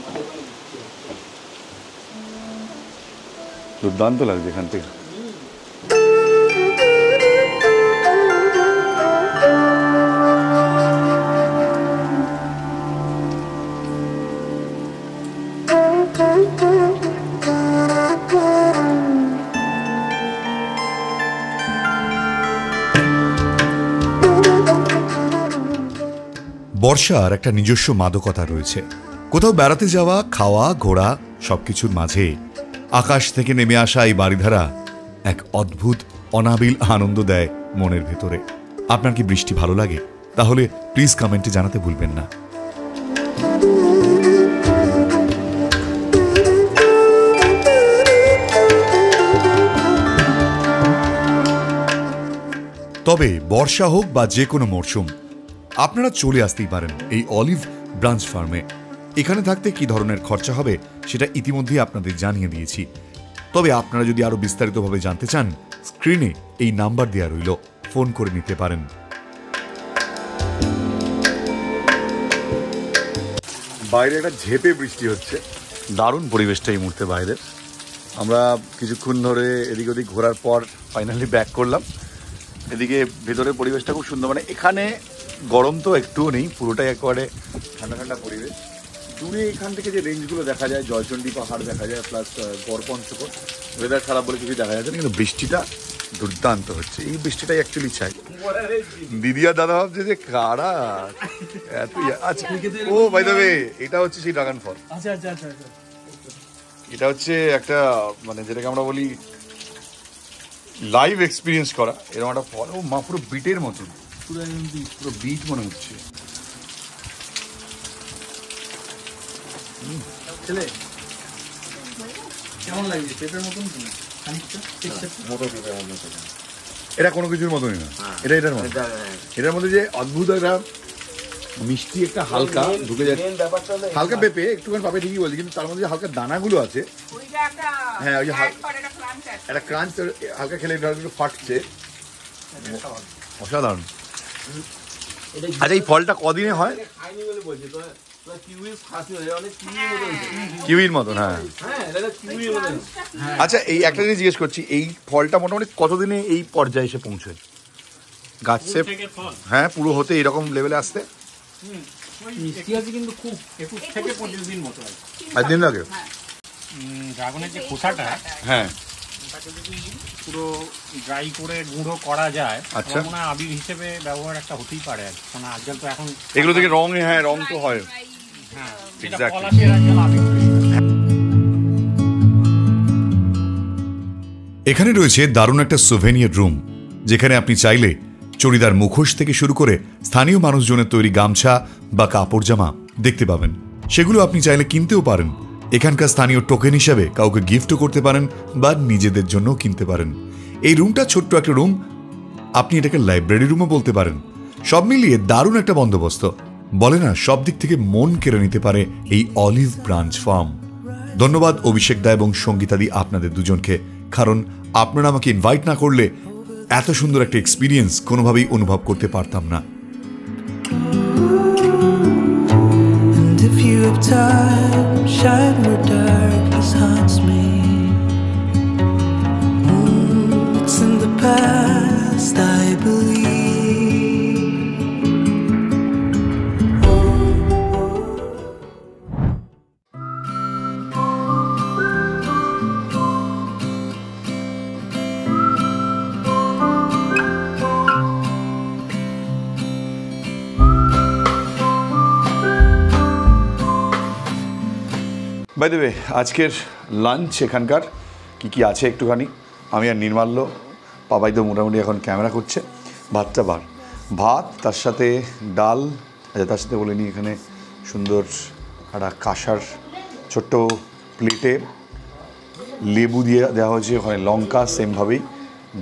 দুর্দান্ত লাগছে এখান থেকে। বর্ষার একটা নিজস্ব মাদকতা রয়েছে। কোথাও বেড়াতে যাওয়া, খাওয়া, ঘোরা সবকিছুর মাঝে আকাশ থেকে নেমে আসা এই বারিধারা এক অদ্ভুত অনাবিল আনন্দ দেয় মনের ভেতরে। আপনার কি বৃষ্টি ভালো লাগে? তাহলে প্লিজ কমেন্টে জানাতে ভুলবেন না। তবে বর্ষা হোক বা যে কোনো মরশুম, আপনারা চলে আসতেই পারেন এই অলিভ ব্রাঞ্চ ফার্মে। এখানে থাকতে কি ধরনের খরচা হবে সেটা ইতিমধ্যেই আপনাদের জানিয়ে দিয়েছি। তবে আপনারা যদি আরো বিস্তারিতভাবে জানতে চান, স্ক্রিনে এই নাম্বার দেওয়া রইল, ফোন করে নিতে পারেন। বাইরে একটা ঝেপে বৃষ্টি হচ্ছে, দারুণ পরিবেশটা এই মুহূর্তে বাইরের। আমরা কিছুক্ষণ ধরে এদিক ওদিক ঘোরার পর ফাইনালি ব্যাক করলাম। এদিকে ভেতরের পরিবেশটা খুব সুন্দর, মানে এখানে গরম তো একটুও নেই, পুরোটাই একেবারে ঠান্ডা ঠান্ডা পরিবেশ। দূরে এখান থেকে যে রেঞ্জগুলো দেখা যায়, জয়চণ্ডী পাহাড় দেখা যায়, প্লাস গড়পঞ্চকোট। ওয়েদার খারাপ বলে কিছু দেখা যাচ্ছে না, কিন্তু বৃষ্টিটা দুর্দান্ত হচ্ছে। এই বৃষ্টিটাই অ্যাকচুয়ালি চাই। দিদি আর দাদা ভাবছে যে কারা এত। আচ্ছা, ও বাই দ্য ওয়ে, এটা হচ্ছে সেই ড্রাগন ফল। আচ্ছা আচ্ছা আচ্ছা আচ্ছা, এটা হচ্ছে একটা, মানে যেটাকে আমরা বলি লাইভ এক্সপিরিয়েন্স করা এরকম একটা ফল। ও মা, পুরো বিটের মতন, পুরো বিট মনে হচ্ছে। ছেলে কেমন লাগছে? পেঁপের মতন কি খানিকটা এটা কোনো কিছুর মতনই না, এটা এটার মতো। এটার মধ্যে যে অদ্ভুত একটা মিষ্টি একটা হালকা ঢুকে যাচ্ছে, হালকা পেঁপে একটুখানি পাবে ঠিকই বলছি, কিন্তু তার মধ্যে যে হালকা দানাগুলো আছে, হ্যাঁ ওই যে একটা ক্রাঞ্চ হালকা খেলে একটু ফাটছে, অসাধারণ। আচ্ছা, এই ফলটা কদিনে হয়? কিউইর মতন, হ্যাঁ। আচ্ছা, এই একটা জিনিস জিজ্ঞেস করছি, এই ফলটা মোটামুটি কতদিনে এই পর্যায়ে এসে পৌঁছয় গাছ সেপ? হ্যাঁ, পুরো হতে এইরকম লেভেলে আসতে মিষ্টি আছে কিন্তু খুব 21 থেকে 25 দিন মতো হয়। 5 দিন লাগে? ড্রাগনের যে খোসাটা, হ্যাঁ, ওটাকে যদি পুরো ড্রাই করে গুঁড়ো করা যায়, আচ্ছা, মনে হয় আবির হিসেবে ব্যবহার একটা হতেই পারে আর কি। কারণ আজকাল তো এখন এগুলো থেকে রং, হ্যাঁ রং তো হয়। হ্যাঁ, এটা Exactly. পলাশের আজকাল আবির। এখানে রয়েছে দারুণ একটা সুভেনিয়ার রুম, যেখানে আপনি চাইলে চড়িদার মুখোশ থেকে শুরু করে স্থানীয় মানুষজনের তৈরি গামছা বা কাপড় জামা দেখতে পাবেন। সেগুলো আপনি চাইলে কিনতেও পারেন। এখানকার স্থানীয় টোকেন হিসেবে কাউকে গিফটও করতে পারেন বা নিজেদের জন্যও কিনতে পারেন। এই রুমটা ছোট্ট একটা রুম, আপনি এটাকে লাইব্রেরি রুমও বলতে পারেন। সব মিলিয়ে দারুণ একটা বন্দোবস্ত। বলে না, সব দিক থেকে মন কেড়ে নিতে পারে এই অলিভ ব্রাঞ্চ ফার্ম। ধন্যবাদ অভিষেক দা এবং সঙ্গীতাদি আপনাদের দুজনকে, কারণ আপনারা আমাকে ইনভাইট না করলে এত সুন্দর একটা এক্সপিরিয়েন্স কোনোভাবেই অনুভব করতে পারতাম না। And if you have time, shine where darkness haunts me. It's in the by the way, আজকের লাঞ্চ এখানকার কি কি আছে একটুখানি, আমি আর নির্মাল্য পাপাই তো মোটামুটি এখন ক্যামেরা করছে। ভাতটা ভাত, তার সাথে ডাল, আচ্ছা তার সাথে বলিনি এখানে সুন্দর একটা কাঁসার ছোট্ট প্লেটে লেবু দিয়ে দেওয়া হয়েছে, ওখানে লঙ্কা সেমভাবেই,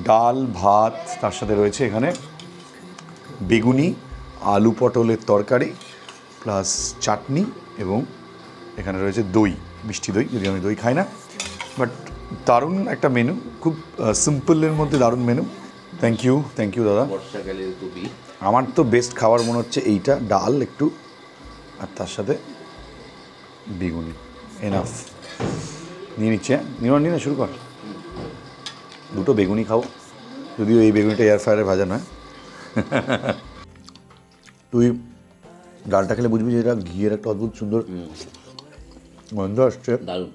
ডাল ভাত, তার সাথে রয়েছে এখানে বেগুনি আলু পটলের তরকারি প্লাস চাটনি, এবং এখানে রয়েছে দই, মিষ্টি দই, যদি আমি দই খাই না, বাট দারুণ একটা মেনু, খুব সিম্পলের মধ্যে দারুণ মেনু। থ্যাংক ইউ দাদা। বর্ষাকালের কবি আমার তো বেস্ট খাবার মনে হচ্ছে এইটা, ডাল একটু আর তার সাথে বেগুনি, এনাফ। নিয়ে নিচ্ছে, নিয়ে না শুরু কর, দুটো বেগুনি খাও, যদিও এই বেগুনিটা এয়ার ফ্রায়ারে ভাজা নয়। তুই ডালটা খেলে বুঝবি যে এটা ঘিয়ের একটা অদ্ভুত সুন্দর গন্ধ আসছে, দারুণ।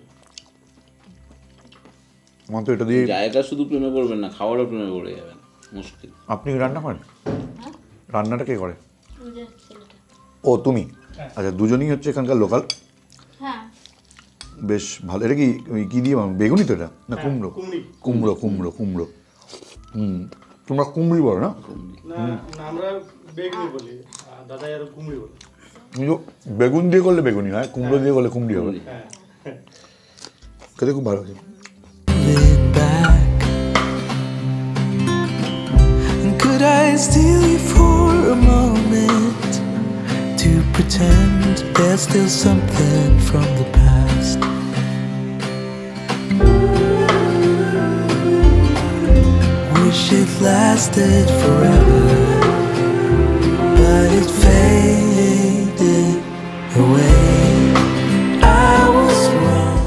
আমার তো এটা দিয়ে জায়গা শুধু প্রেমে পড়বেন না, খাওয়ারও প্রেমে পড়ে যাবেন, মুশকিল। আপনি কি রান্না করেন? রান্নাটা কে করে? ও তুমি? আচ্ছা, দুজনই হচ্ছে এখানকার লোকাল। বেশ ভালো। এটা কি দিয়ে বেগুনি তো এটা না কুমড়ো? কুমড়ো। তোমরা কুমড়ি বলো না? আমরা বেগুনি বলি, দাদা আর কুমড়ি বলে। বেগুন দিয়ে করলে বেগুনি হয়, কুমড়ো দিয়ে করলে কুমড়ি হবে। খেতে খুব ভালো লাগে। Could I steal you for a moment to pretend there's still something from the past? Wish it lasted forever, but it faded away. I was wrong.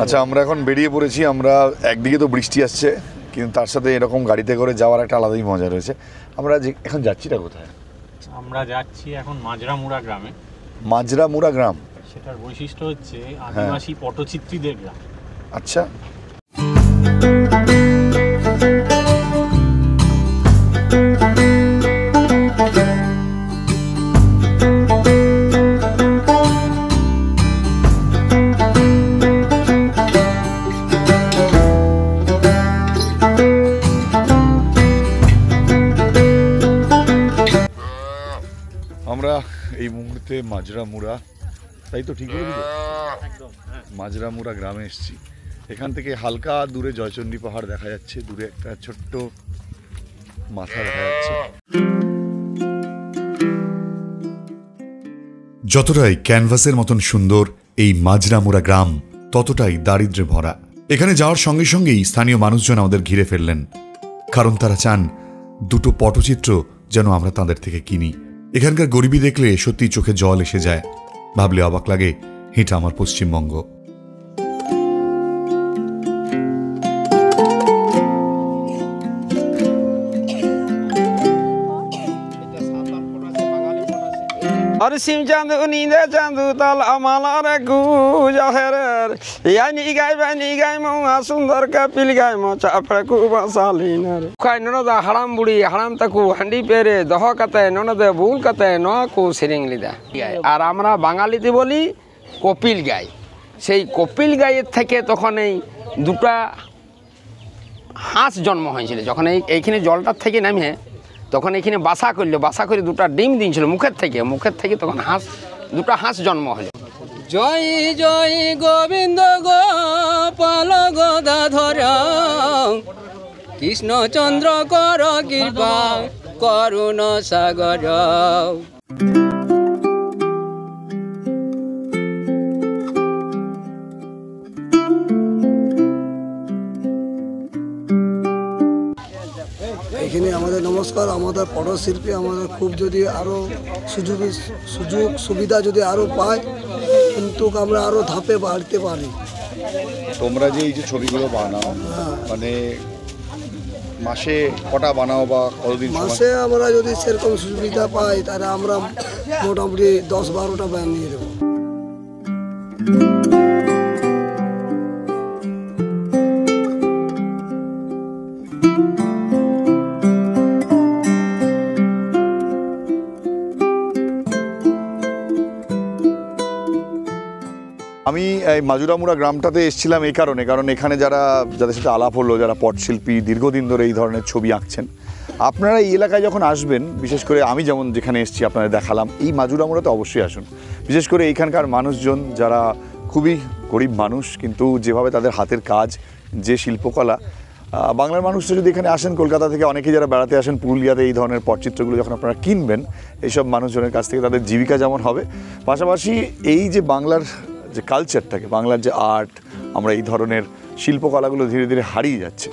আচ্ছা, আমরা এখন বেরিয়ে পড়েছি। আমরা একদিকে তো বৃষ্টি আসছে, কিন্তু তার সাথে এরকম গাড়িতে করে যাওয়ার একটা আলাদাই মজা রয়েছে। আমরা এখন যাচ্ছিটা কোথায়? আমরা যাচ্ছি এখন মাজরামুড়া গ্রামে। মাজরামুড়া গ্রাম, সেটার বৈশিষ্ট্য হচ্ছে আদিবাসী পটচিত্রীদের গ্রাম। আচ্ছা। আমরা এই মুহূর্তে মাজরামুড়া, তাই তো ঠিক বলে দিল, মাজরামুড়া গ্রামে এসেছি। এখান থেকে হালকা দূরে জয়চণ্ডী পাহাড় দেখা যাচ্ছে, দূরে একটা ছোট্ট মাথা দেখা যাচ্ছে। যতটাই ক্যানভাসের মতন সুন্দর এই মাজরামুড়া গ্রাম, ততটাই দারিদ্র্যে ভরা। এখানে যাওয়ার সঙ্গে সঙ্গেই স্থানীয় মানুষজন আমাদের ঘিরে ফেললেন, কারণ তারা চান দুটো পটচিত্র যেন আমরা তাদের থেকে কিনি। এখানকার গরিবী দেখলে সত্যি চোখে জল এসে যায়, ভাবলে অবাক লাগে এটা আমার পশ্চিমবঙ্গ। अरे सिम चांदू नींदे चांदू ताल अमालार गुजहर यानी गाय मौआ सुंदर कपिल गाय मो चापड़ को बसालीनर खाय ननद हराम बुड़ी हराम तकु हंडी पेरे दह कते ननद बुल कते नोआ को सेरेंग लिदा আর আমরা বাঙালিতে বলি কপিল গাই। সেই কপিল গায়ের থেকে তখন এই দুটা হাঁস জন্ম হয়েছিল। যখন এইখানে জলটার থেকে নামে তখন এখানে বাসা করলো, বাসা করে দুটা ডিম দিয়েছিল মুখের থেকে তখন দুটা হাঁস জন্ম হলো। জয় জয় গোবিন্দ গোপাল গদাধর কৃষ্ণচন্দ্র কর কৃপা করুণ সাগর। এখানে আমাদের নমস্কার, আমাদের পটশিল্পী আমাদের খুব যদি আরও সুযোগ সুবিধা যদি আরও পায়, কিন্তু আমরা আরও ধাপে বাড়তে পারি। তোমরা যে এই যে ছবিগুলো বানাও, মানে মাসে কটা বানাও বা কতদিন? মাসে আমরা যদি সেরকম সুবিধা পাই তাহলে আমরা মোটামুটি 10-12টা বানিয়ে দেবো। আমি এই মাজুরামুড়া গ্রামটাতে এসেছিলাম এই কারণে, কারণ এখানে যাদের সাথে আলাপ হলো, যারা পটশিল্পী দীর্ঘদিন ধরে এই ধরনের ছবি আঁকছেন, আপনারা এই এলাকায় যখন আসবেন, বিশেষ করে আমি যেমন যেখানে এসেছি আপনাদের দেখালাম, এই মাজুরামুড়াতে অবশ্যই আসুন। বিশেষ করে এইখানকার মানুষজন যারা খুবই গরিব মানুষ, কিন্তু যেভাবে তাদের হাতের কাজ, যে শিল্পকলা, বাংলার মানুষরা যদি এখানে আসেন, কলকাতা থেকে অনেকেই যারা বেড়াতে আসেন পুরুলিয়াতে, এই ধরনের পটচিত্রগুলো যখন আপনারা কিনবেন, এইসব মানুষজনের কাছ থেকে তাদের জীবিকা যেমন হবে, পাশাপাশি এই যে বাংলার যে কালচারটাকে, বাংলার যে আর্ট, আমরা এই ধরনের শিল্পকলাগুলো ধীরে ধীরে হারিয়ে যাচ্ছে,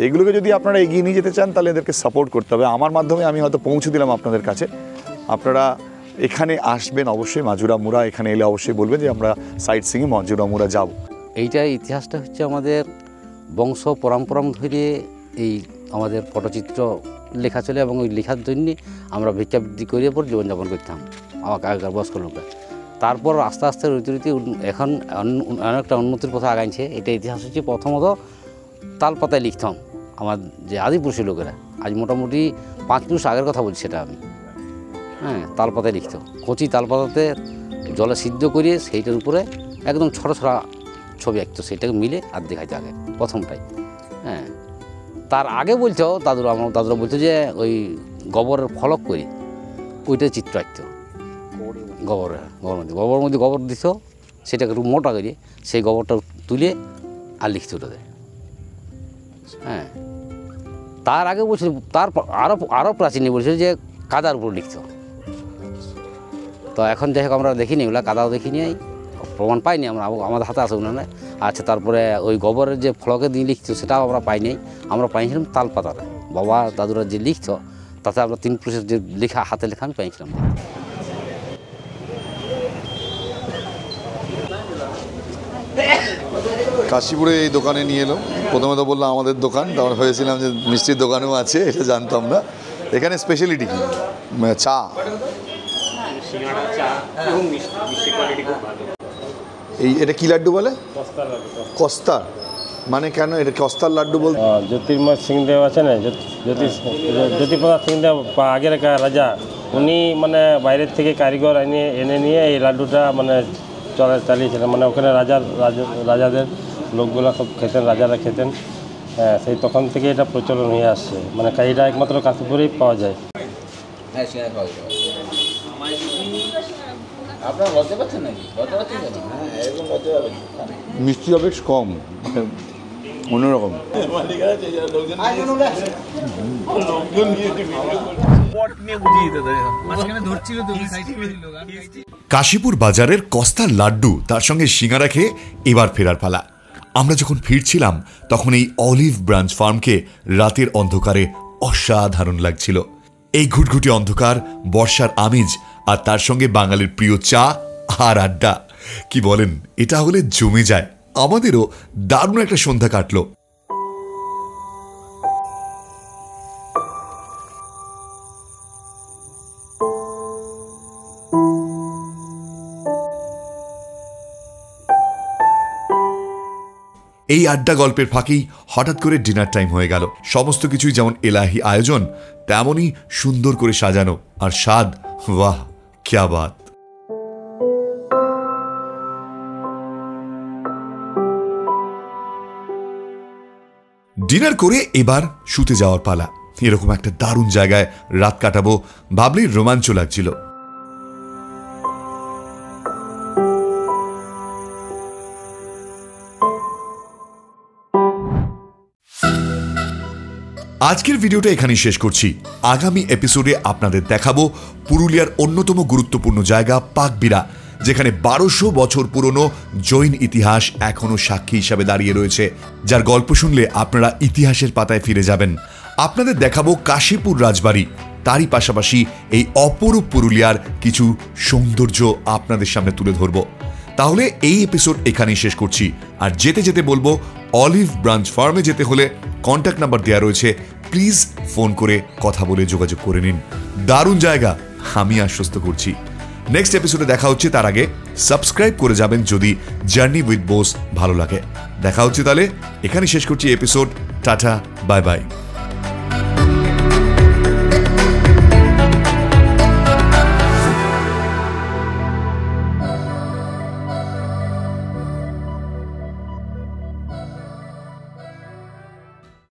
এগুলোকে যদি আপনারা এগিয়ে নিয়ে যেতে চান তাহলে এদেরকে সাপোর্ট করতে হবে। আমার মাধ্যমে আমি হয়তো পৌঁছে দিলাম আপনাদের কাছে। আপনারা এখানে আসবেন অবশ্যই, মাজুরামুড়া এখানে এলে অবশ্যই বলবেন যে আমরা সাইট সিইংয়ে মাজুরামুড়া যাব। এইটার ইতিহাসটা হচ্ছে আমাদের বংশ পরম্পরা ধরে এই আমাদের পটচিত্র লেখা চলে, এবং ওই লেখার জন্যে আমরা ভিক্ষাবৃত্তি করিয়ে পর জীবনযাপন করতাম আমাকে আগেকার বয়স্ক লোকে। তারপর আস্তে আস্তে রীতি এখন অনেকটা উন্নতির পথে আগাইছে। এটা ইতিহাস হচ্ছে প্রথমত তালপাতায় লিখতাম আমার যে আদিপুরুষের লোকেরা, আজ মোটামুটি 5 পুরুষ আগের কথা বলছি সেটা আমি, হ্যাঁ, তালপাতায় লিখতো, কচি তালপাতাতে জলে সিদ্ধ করিয়ে সেইটার উপরে একদম ছোটো ছোটো ছবি আঁকতো, সেটাকে মিলে আর দেখাইতো আগে প্রথমটাই। হ্যাঁ, তার আগে বলছো দাদুরা বলতো যে ওই গোবরের ফলক করে ওইটা চিত্র আঁকতো, গোবরের মধ্যে গোবর দিত, সেটাকে একটু মোটা করে সেই গোবরটা তুলে আর লিখতো ওটাতে। হ্যাঁ, তার আগে বলছিল, তার আরও প্রাচীন বলছিল যে কাদার উপর লিখতো। তো এখন যাই হোক আমরা দেখিনি, ওগুলো কাদাও দেখিনি, প্রমাণ পাইনি আমরা, আমাদের হাতে আসে না। আচ্ছা, তারপরে ওই গোবরের যে ফলকে দিয়ে লিখতো সেটাও আমরা পাইনি, আমরা পাইছিলাম তালপাতাটা। বাবা দাদুরা যে লিখতো তাতে আমরা 3 পুরুষের যে লেখা, হাতে লেখা আমি পাইছিলাম। কাশীপুরে এই দোকানে নিয়ে এলো, প্রথমে তো বললাম আমাদের দোকান, তারপর হয়েছিলাম যে মিষ্টির দোকানেও আছে, এটা জানতাম না। এখানে স্পেশালিটি কি? চা, এই এটা কি লাড্ডু বলে? কস্তার। মানে কেন এটা কস্তার লাড্ডু বলতে? জ্যোতির্ময় সিংদেব আছে না, জ্যোতিপ্রসাদ সিংদেব আগের রাজা, উনি মানে বাইরের থেকে কারিগর এনে নিয়ে এই লাড্ডুটা মানে চালিয়েছিলেন। মানে ওখানে রাজাদের লোকগুলো সব খেতেন, রাজারা খেতেন। হ্যাঁ, সেই তখন থেকে এটা প্রচলন হয়ে আসছে। মানে এটা একমাত্র কাশীপুরেই পাওয়া যায়। মিষ্টিটা বেশ কম, অন্যরকম। কাশীপুর বাজারের কস্তার লাড্ডু, তার সঙ্গে সিঙ্গারা খেয়ে এবার ফেরার পালা। আমরা যখন ফিরছিলাম তখন এই অলিভ ব্রাঞ্চ ফার্মকে রাতের অন্ধকারে অসাধারণ লাগছিল। এই ঘুটঘুটি অন্ধকার, বর্ষার আমেজ, আর তার সঙ্গে বাঙালির প্রিয় চা আর আড্ডা, কি বলেন, এটা হলে জমে যায়। আমাদেরও দারুণ একটা সন্ধ্যা কাটলো। এই আড্ডা গল্পের ফাঁকেই হঠাৎ করে ডিনার টাইম হয়ে গেল। সমস্ত কিছুই যেমন এলাহি আয়োজন, তেমনই সুন্দর করে সাজানো, আর স্বাদ, বাহ ক্যা বাত। ডিনার করে এবার শুতে যাওয়ার পালা। এরকম একটা দারুণ জায়গায় রাত কাটাবো ভাবলেই রোমাঞ্চ লাগছিল। আজকের ভিডিওটা এখানেই শেষ করছি। আগামী এপিসোডে আপনাদের দেখাবো পুরুলিয়ার অন্যতম গুরুত্বপূর্ণ জায়গা পাকবিড়া, যেখানে 1200 বছর পুরনো জৈন ইতিহাস এখনো সাক্ষী হিসাবে দাঁড়িয়ে রয়েছে, যার গল্প শুনলে আপনারা ইতিহাসের পাতায় ফিরে যাবেন। আপনাদের দেখাবো কাশীপুর রাজবাড়ি, তারই পাশাপাশি এই অপরূপ পুরুলিয়ার কিছু সৌন্দর্য আপনাদের সামনে তুলে ধরব। তাহলে এই এপিসোড এখানেই শেষ করছি। আর যেতে যেতে বলবো, অলিভ ব্রাঞ্চ ফার্মে যেতে হলে কন্ট্যাক্ট নাম্বার দেওয়া রয়েছে, প্লিজ ফোন করে কথা বলে যোগাযোগ করে নিন। দারুণ জায়গা, আমি আশ্বস্ত করছি। নেক্সট এপিসোডে দেখা হচ্ছে, তার আগে সাবস্ক্রাইব করে যাবেন যদি জার্নি উইথ বোস ভালো লাগে। দেখা হচ্ছে তাহলে, এখানেই শেষ করছি এপিসোড। Tata, bye bye.